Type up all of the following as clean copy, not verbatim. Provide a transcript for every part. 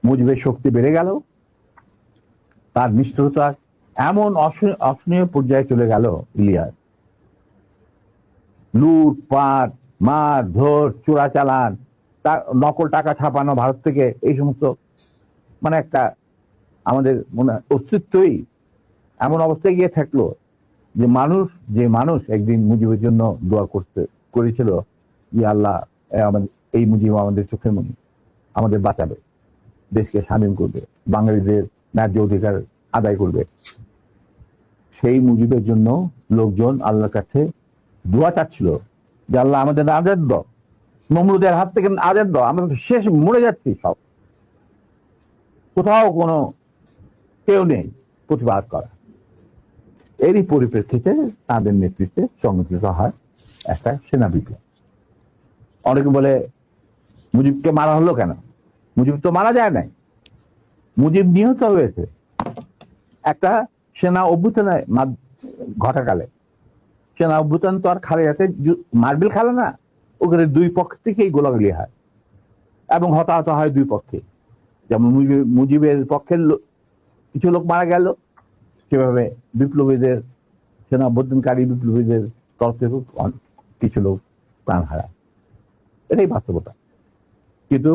মুজিবের শক্তি বেড়ে গেল, তার নিষ্ঠুরতা এমন অসহনীয় পর্যায়ে চলে গেল। ইলিয়াস, লুটপাট, মার ধর, চোরাচালান, নকল টাকা ছাপানো ভারত থেকে, এই সমস্ত মানে একটা আমাদের মনে অস্তিত্বই এমন অবস্থায় গিয়ে থাকলো যে মানুষ একদিন মুজিবের জন্য দোয়া করেছিল যে আল্লাহ, এই মুজিব আমাদের চোখের মনি, আমাদের বাঁচাবে, দেশকে স্বাধীন করবে, বাঙালিদের ন্যায্য অধিকার আদায় করবে। সেই মুজিবের জন্য লোকজন আল্লাহর কাছে দোয়া চাচ্ছিল যে আল্লাহ আমাদের আজাদ দাও, নমরুদের হাত থেকে আজাদ দাও, আমরা শেষ মরে যাচ্ছি, সব কোথাও কোনো কেউ নেই প্রতিবাদ করা। এরই পরিপ্রেক্ষিতে তাদের নেতৃত্বে সংগঠিত হয় একটা সেনা বিপ্লব। অনেকে বলে মুজিবকে মারা হলো কেন? মুজিব তো মারা যায় নাই, মুজিব নিহত হয়েছে একটা সেনা অভ্যুত্থানের ঘটাকালে। সেনা অভ্যুত্থান তো আর খালেদাতে মার্বেল খেলে না, ওখানে দুই পক্ষ থেকেই গোলাগুলি হয় এবং হতাহত হয় দুই পক্ষে। যেমন মুজিবের পক্ষের কিছু লোক মারা গেল, সেভাবে বিপ্লবীদের, সেনা অভ্যুত্থানকারী বিপ্লবীদের তরফ থেকে কিছু লোক প্রাণ হারায়। এটাই বাস্তবতা। কিন্তু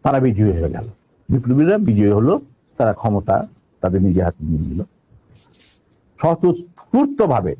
তারা বিজয়ী হয়ে গেল, বিপ্লবীরা বিজয়ী হলো, তারা ক্ষমতা তাদের নিজে হাতে নিয়ে নিল। স্বতঃস্ফূর্ত ভাবে